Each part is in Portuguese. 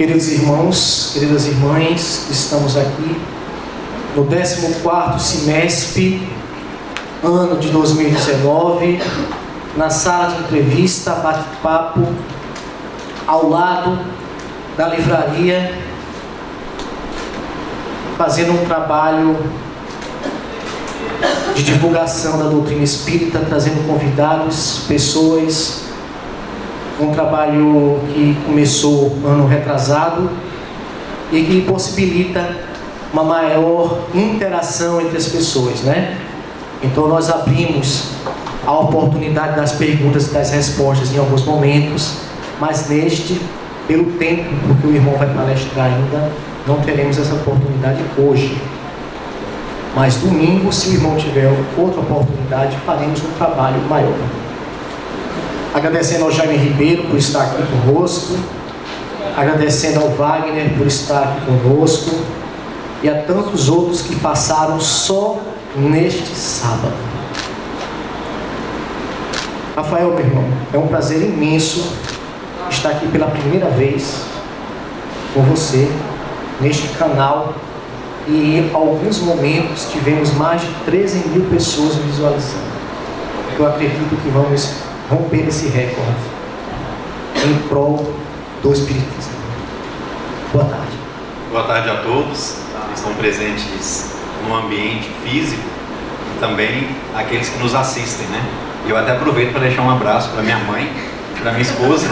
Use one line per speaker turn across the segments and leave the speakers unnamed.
Queridos irmãos, queridas irmãs, estamos aqui no 14º semestre, ano de 2019, na sala de entrevista, bate-papo, ao lado da livraria, fazendo um trabalho de divulgação da doutrina espírita, trazendo convidados, pessoas, um trabalho que começou ano retrasado e que possibilita uma maior interação entre as pessoas, né? Então nós abrimos a oportunidade das perguntas e das respostas em alguns momentos, mas neste, pelo tempo, porque o irmão vai palestrar ainda, não teremos essa oportunidade hoje. Mas domingo, se o irmão tiver outra oportunidade, faremos um trabalho maior. Agradecendo ao Jaime Ribeiro por estar aqui conosco, agradecendo ao Wagner por estar aqui conosco e a tantos outros que passaram só neste sábado. Rafael, meu irmão, é um prazer imenso estar aqui pela primeira vez com você neste canal, e em alguns momentos tivemos mais de 13 mil pessoas visualizando. Eu acredito que vamos romper esse recorde em prol do Espiritismo. Boa tarde.
Boa tarde a todos que estão presentes no ambiente físico e também aqueles que nos assistem, né? Eu até aproveito para deixar um abraço para minha mãe, para minha esposa,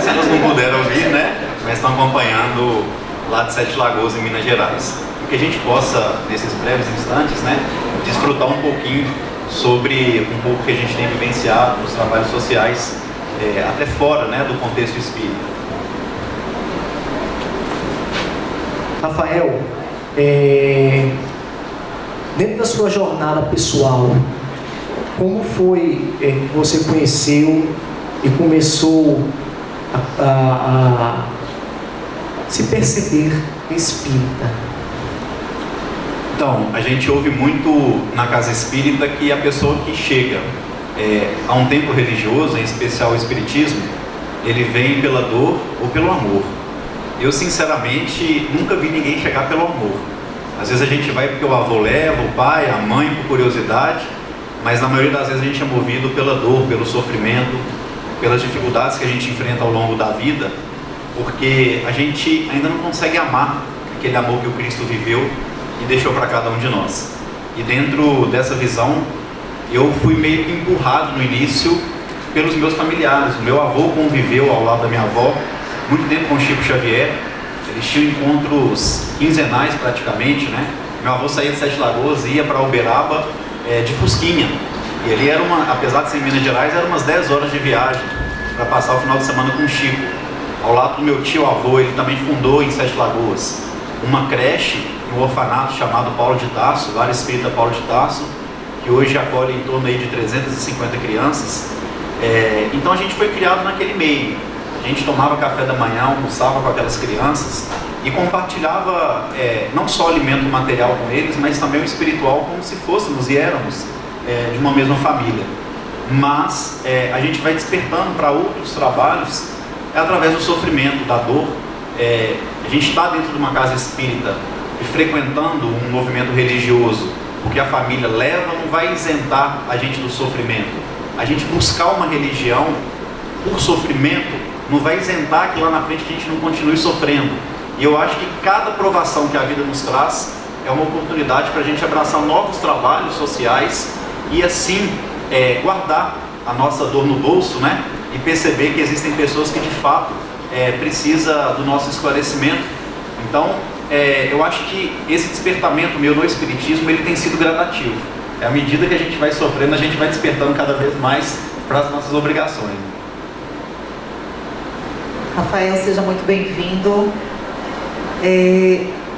se elas não puderam ouvir, né? Mas estão acompanhando lá de Sete Lagoas, em Minas Gerais. E que a gente possa, nesses breves instantes, né, desfrutar um pouquinho sobre um pouco que a gente tem vivenciado nos trabalhos sociais, até fora, né, do contexto espírita.
Rafael, dentro da sua jornada pessoal, como foi que você conheceu e começou a se perceber espírita?
Então, a gente ouve muito na casa espírita que a pessoa que chega a um templo religioso, em especial o espiritismo, ele vem pela dor ou pelo amor. Eu, sinceramente, nunca vi ninguém chegar pelo amor. Às vezes a gente vai porque o avô leva, o pai, a mãe, por curiosidade, mas na maioria das vezes a gente é movido pela dor, pelo sofrimento, pelas dificuldades que a gente enfrenta ao longo da vida, porque a gente ainda não consegue amar aquele amor que o Cristo viveu e deixou para cada um de nós. E dentro dessa visão, eu fui meio que empurrado no início pelos meus familiares. O meu avô conviveu ao lado da minha avó muito tempo com o Chico Xavier. Eles tinham encontros quinzenais praticamente, né? Meu avô saía de Sete Lagoas e ia para Uberaba de Fusquinha. E ele era apesar de ser em Minas Gerais, eram umas 10 horas de viagem para passar o final de semana com o Chico. Ao lado do meu tio avô, ele também fundou em Sete Lagoas uma creche, um orfanato chamado Paulo de Tarso, Lar Espírita Paulo de Tarso, que hoje acolhe em torno aí de 350 crianças. Então a gente foi criado naquele meio. A gente tomava café da manhã, almoçava com aquelas crianças e compartilhava não só alimento material com eles, mas também o espiritual, como se fôssemos e éramos de uma mesma família. Mas a gente vai despertando para outros trabalhos através do sofrimento, da dor. A gente está dentro de uma casa espírita e frequentando um movimento religioso, porque a família leva, não vai isentar a gente do sofrimento. A gente buscar uma religião por sofrimento não vai isentar que lá na frente a gente não continue sofrendo. E eu acho que cada provação que a vida nos traz é uma oportunidade para a gente abraçar novos trabalhos sociais e assim guardar a nossa dor no bolso, né? E perceber que existem pessoas que de fato precisam do nosso esclarecimento. Então, eu acho que esse despertamento meu no Espiritismo, ele tem sido gradativo. À medida que a gente vai sofrendo, a gente vai despertando cada vez mais para as nossas obrigações.
Rafael, seja muito bem-vindo.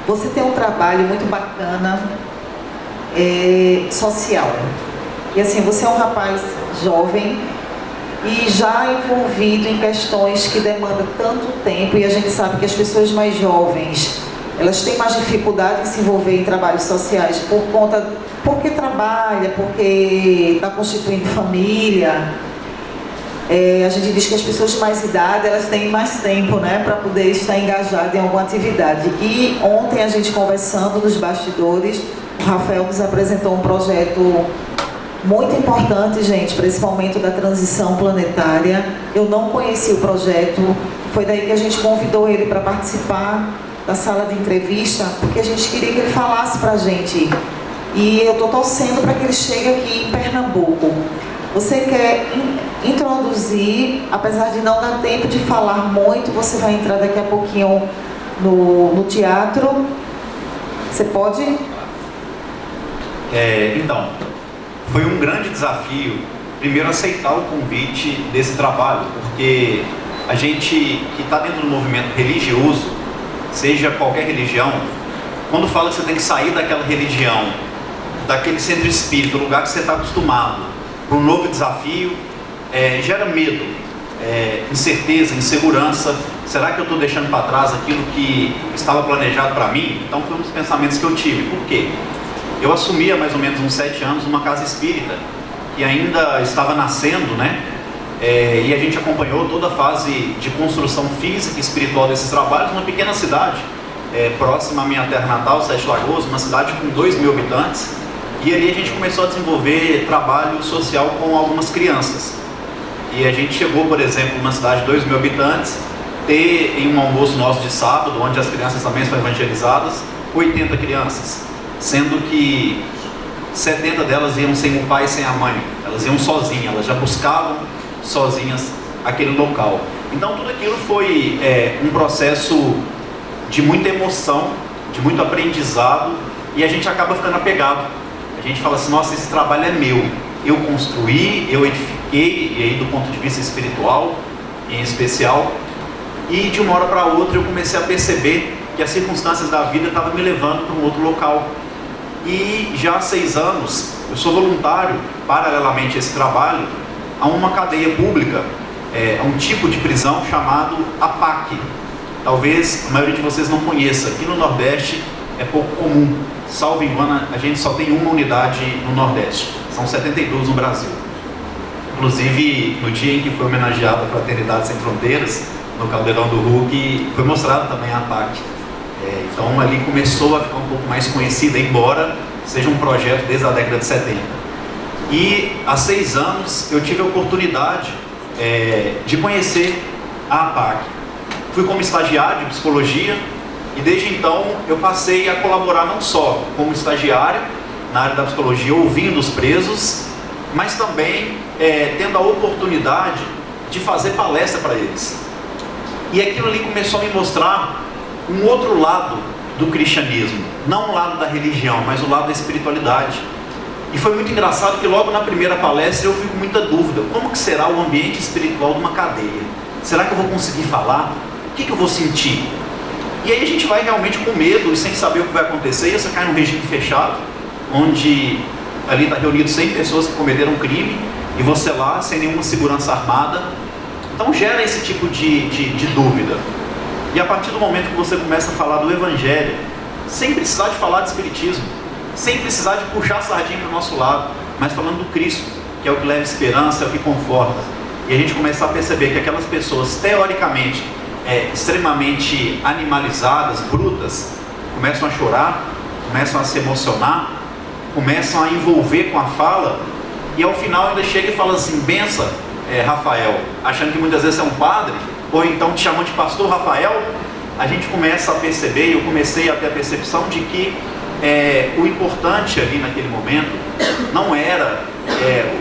Você tem um trabalho muito bacana, social. E assim, você é um rapaz jovem e já envolvido em questões que demandam tanto tempo, e a gente sabe que as pessoas mais jovens, elas têm mais dificuldade em se envolver em trabalhos sociais porque trabalha, porque está constituindo família. A gente diz que as pessoas de mais idade, elas têm mais tempo, né, para poder estar engajadas em alguma atividade. E ontem a gente conversando nos bastidores, o Rafael nos apresentou um projeto muito importante, gente, para esse momento da transição planetária. Eu não conheci o projeto, foi daí que a gente convidou ele para participar da sala de entrevista, porque a gente queria que ele falasse para a gente. E eu estou torcendo para que ele chegue aqui em Pernambuco. Você quer introduzir, apesar de não dar tempo de falar muito, você vai entrar daqui a pouquinho no teatro. Você pode?
Então, foi um grande desafio, primeiro, aceitar o convite desse trabalho, porque a gente que está dentro do movimento religioso, seja qualquer religião, quando fala que você tem que sair daquela religião, daquele centro espírita, do lugar que você está acostumado, para um novo desafio, gera medo, incerteza, insegurança. Será que eu estou deixando para trás aquilo que estava planejado para mim? Então foi um dos pensamentos que eu tive. Por quê? Eu assumi há mais ou menos uns 7 anos uma casa espírita, que ainda estava nascendo, né? E a gente acompanhou toda a fase de construção física e espiritual desses trabalhos, numa pequena cidade, próxima à minha terra natal, Sete Lagoas, uma cidade com 2.000 habitantes. E ali a gente começou a desenvolver trabalho social com algumas crianças. E a gente chegou, por exemplo, numa cidade de 2.000 habitantes, ter em um almoço nosso de sábado, onde as crianças também são evangelizadas, 80 crianças, sendo que 70 delas iam sem o pai e sem a mãe. Elas iam sozinhas, elas já buscavam sozinhas aquele local. Então tudo aquilo foi um processo de muita emoção, de muito aprendizado, e a gente acaba ficando apegado. A gente fala assim, nossa, esse trabalho é meu, eu construí, eu edifiquei, e aí do ponto de vista espiritual em especial, e de uma hora para outra eu comecei a perceber que as circunstâncias da vida estavam me levando para um outro local. E já há 6 anos eu sou voluntário, paralelamente a esse trabalho, a uma cadeia pública, a um tipo de prisão chamado APAC. Talvez a maioria de vocês não conheça, aqui no Nordeste é pouco comum. Salvo engano, a gente só tem uma unidade no Nordeste, são 72 no Brasil. Inclusive, no dia em que foi homenageada a Fraternidade Sem Fronteiras, no Caldeirão do Hulk, foi mostrado também a APAC. Então ali começou a ficar um pouco mais conhecida, embora seja um projeto desde a década de 70. E há 6 anos eu tive a oportunidade de conhecer a APAC. Fui como estagiário de psicologia, e desde então eu passei a colaborar não só como estagiário na área da psicologia, ouvindo os presos, mas também tendo a oportunidade de fazer palestra para eles. E aquilo ali começou a me mostrar um outro lado do cristianismo, não o lado da religião, mas o lado da espiritualidade. E foi muito engraçado que logo na primeira palestra eu fui com muita dúvida, como que será o ambiente espiritual de uma cadeia? Será que eu vou conseguir falar? O que eu vou sentir? E aí a gente vai realmente com medo e sem saber o que vai acontecer, e você cai num regime fechado, onde ali está reunido 100 pessoas que cometeram crime, e você lá, sem nenhuma segurança armada. Então gera esse tipo de dúvida. E a partir do momento que você começa a falar do Evangelho, sem precisar de falar de Espiritismo, sem precisar de puxar a sardinha para o nosso lado, mas falando do Cristo, que é o que leva esperança, é o que conforta. E a gente começa a perceber que aquelas pessoas, teoricamente, extremamente animalizadas, brutas, começam a chorar, começam a se emocionar, começam a envolver com a fala, e ao final ainda chega e fala assim, benção, Rafael, achando que muitas vezes é um padre, ou então te chamando de pastor Rafael. A gente começa a perceber, e eu comecei a ter a percepção de que o importante ali naquele momento não era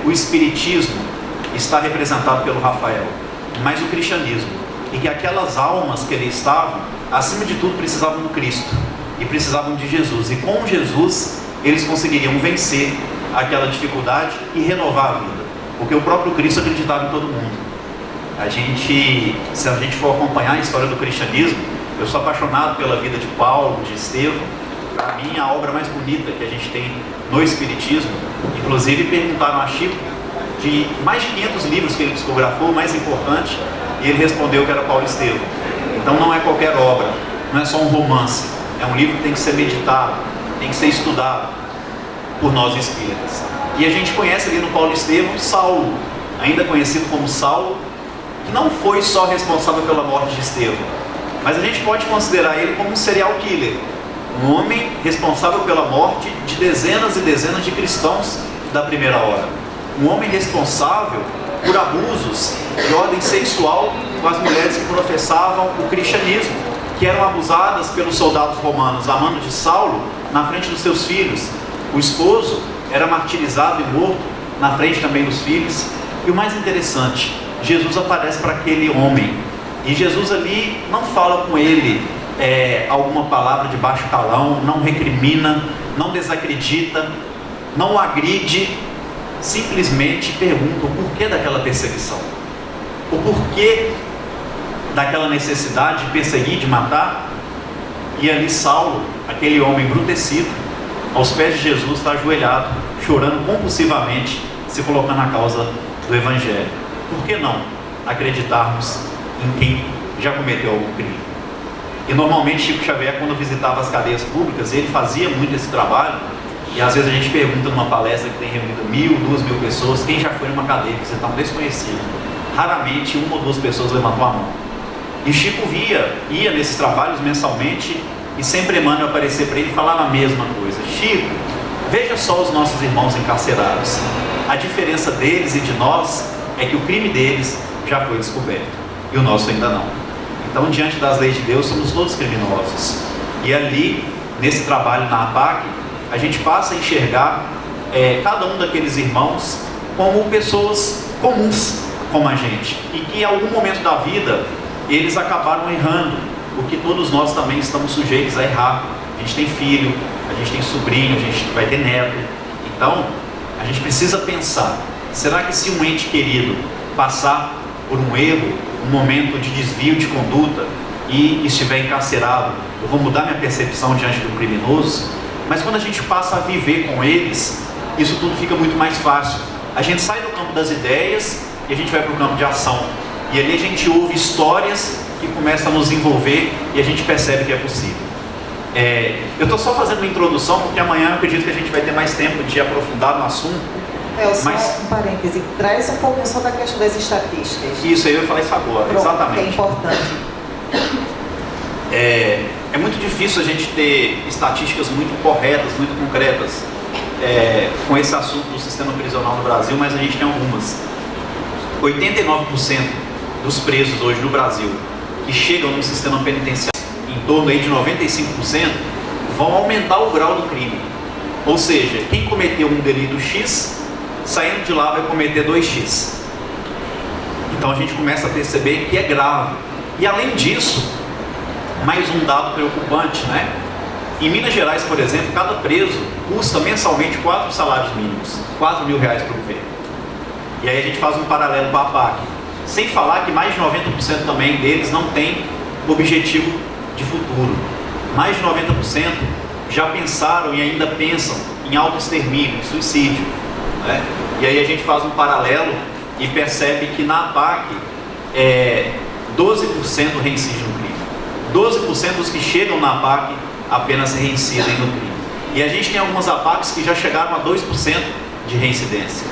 o espiritismo estar representado pelo Rafael, mas o cristianismo. E que aquelas almas que ali estavam, acima de tudo, precisavam do Cristo e precisavam de Jesus. E com Jesus, eles conseguiriam vencer aquela dificuldade e renovar a vida. Porque o próprio Cristo acreditava em todo mundo. Se a gente for acompanhar a história do cristianismo, eu sou apaixonado pela vida de Paulo, de Estevão. Para mim, a obra mais bonita que a gente tem no Espiritismo. Inclusive, perguntaram a Chico de mais de 500 livros que ele psicografou, o mais importante, e ele respondeu que era Paulo Estevão. Então não é qualquer obra, não é só um romance, é um livro que tem que ser meditado, tem que ser estudado por nós espíritas. E a gente conhece ali no Paulo Estevão Saulo, ainda conhecido como Saulo, que não foi só responsável pela morte de Estevão, mas a gente pode considerar ele como um serial killer, um homem responsável pela morte de dezenas e dezenas de cristãos da primeira hora, um homem responsável por abusos de ordem sexual com as mulheres que professavam o cristianismo, que eram abusadas pelos soldados romanos, a mando de Saulo, na frente dos seus filhos. O esposo era martirizado e morto na frente também dos filhos. E o mais interessante, Jesus aparece para aquele homem, e Jesus ali não fala com ele alguma palavra de baixo calão, não recrimina, não desacredita, não o agride, simplesmente pergunta o porquê daquela perseguição, o porquê daquela necessidade de perseguir, de matar. E ali Saulo, aquele homem embrutecido, aos pés de Jesus, está ajoelhado, chorando compulsivamente, se colocando na causa do Evangelho. Por que não acreditarmos em quem já cometeu algum crime? E normalmente Chico Xavier, quando visitava as cadeias públicas, ele fazia muito esse trabalho, e às vezes a gente pergunta numa palestra que tem reunido 1.000, 2.000 pessoas, quem já foi numa cadeia visitar um desconhecido. Raramente uma ou duas pessoas levantou a mão. E Chico ia nesses trabalhos mensalmente, e sempre Emmanuel aparecer para ele e falava a mesma coisa: Chico, veja só os nossos irmãos encarcerados, a diferença deles e de nós é que o crime deles já foi descoberto, e o nosso ainda não. Então, diante das leis de Deus, somos todos criminosos. E ali, nesse trabalho na APAC, a gente passa a enxergar cada um daqueles irmãos como pessoas comuns como a gente, e que em algum momento da vida eles acabaram errando, porque todos nós também estamos sujeitos a errar. A gente tem filho, a gente tem sobrinho, a gente vai ter neto. Então a gente precisa pensar: será que se um ente querido passar por um erro, um momento de desvio de conduta, e estiver encarcerado, eu vou mudar minha percepção diante do criminoso? Mas quando a gente passa a viver com eles, isso tudo fica muito mais fácil. A gente sai do campo das ideias e a gente vai para o campo de ação. E ali a gente ouve histórias que começam a nos envolver, e a gente percebe que é possível. Eu estou só fazendo uma introdução, porque amanhã eu acredito que a gente vai ter mais tempo de aprofundar no assunto.
Só um parêntese, traz um pouquinho só da questão das estatísticas.
Isso, aí eu ia falar isso agora. Pronto, exatamente.
É importante.
É muito difícil a gente ter estatísticas muito corretas, muito concretas com esse assunto do sistema prisional no Brasil, mas a gente tem algumas. 89% dos presos hoje no Brasil que chegam no sistema penitenciário, em torno aí de 95%, vão aumentar o grau do crime. Ou seja, quem cometeu um delito X, saindo de lá vai cometer 2X. Então a gente começa a perceber que é grave. E além disso, mais um dado preocupante, né? Em Minas Gerais, por exemplo, cada preso custa mensalmente 4 salários mínimos, R$4.000 para o governo. E aí a gente faz um paralelo com a APAC. Sem falar que mais de 90% também deles não tem objetivo de futuro. Mais de 90% já pensaram e ainda pensam em autoextermínio, em suicídio, né? E aí a gente faz um paralelo e percebe que na APAC 12% reincidem no crime. 12% dos que chegam na APAC apenas reincidem no crime. E a gente tem algumas APACs que já chegaram a 2% de reincidência.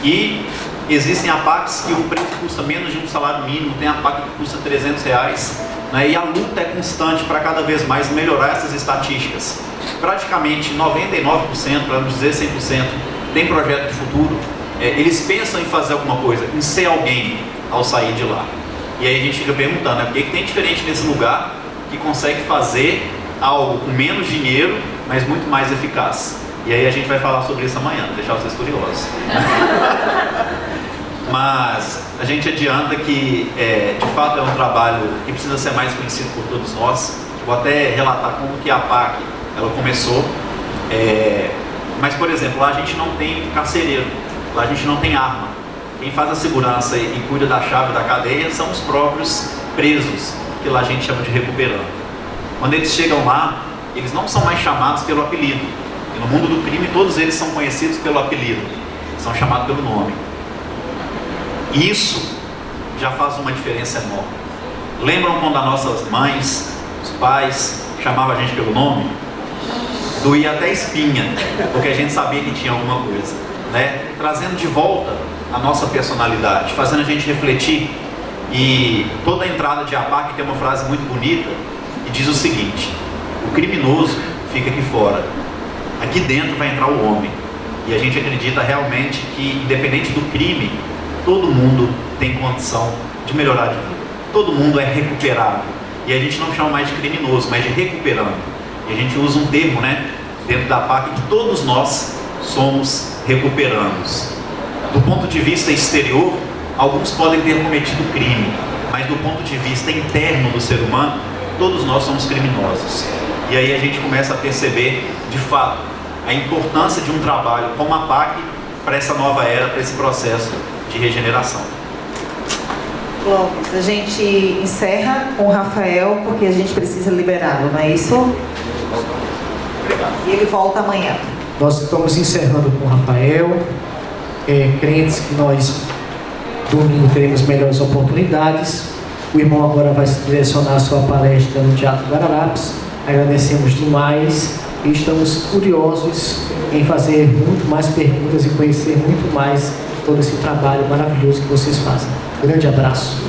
E existem APACs que o preço custa menos de um salário mínimo, tem APAC que custa R$300, né? E a luta é constante para cada vez mais melhorar essas estatísticas. Praticamente 99%, para não dizer 100%, tem projeto de futuro. Eles pensam em fazer alguma coisa, em ser alguém ao sair de lá. E aí a gente fica perguntando, né? O que tem diferente nesse lugar que consegue fazer algo com menos dinheiro, mas muito mais eficaz? E aí a gente vai falar sobre isso amanhã, deixar vocês curiosos. Mas a gente adianta que de fato é um trabalho que precisa ser mais conhecido por todos nós. Vou até relatar como que a APAC ela começou. Mas, por exemplo, lá a gente não tem carcereiro, lá a gente não tem arma. Quem faz a segurança e cuida da chave da cadeia são os próprios presos, que lá a gente chama de recuperando. Quando eles chegam lá, eles não são mais chamados pelo apelido. E no mundo do crime, todos eles são conhecidos pelo apelido, são chamados pelo nome. Isso já faz uma diferença enorme. Lembram quando as nossas mães, os pais, chamavam a gente pelo nome? Doía até espinha, porque a gente sabia que tinha alguma coisa, né? Trazendo de volta a nossa personalidade, fazendo a gente refletir. E toda a entrada de APAC tem uma frase muito bonita que diz o seguinte: o criminoso fica aqui fora, aqui dentro vai entrar o homem. E a gente acredita realmente que, independente do crime, todo mundo tem condição de melhorar de vida, todo mundo é recuperável. E a gente não chama mais de criminoso, mas de recuperando. E a gente usa um termo, né, dentro da APAC, que todos nós somos recuperandos. Do ponto de vista exterior, alguns podem ter cometido crime, mas do ponto de vista interno do ser humano, todos nós somos criminosos. E aí a gente começa a perceber, de fato, a importância de um trabalho como a APAC para essa nova era, para esse processo de regeneração.
Clóvis, a gente encerra com o Rafael, porque a gente precisa liberá-lo, não é isso?
Obrigado.
E ele volta amanhã.
Nós estamos encerrando com o Rafael, crentes que nós domingo teremos melhores oportunidades. O irmão agora vai direcionar a sua palestra no Teatro Guararapes. Agradecemos demais e estamos curiosos em fazer muito mais perguntas e conhecer muito mais todo esse trabalho maravilhoso que vocês fazem. Grande abraço.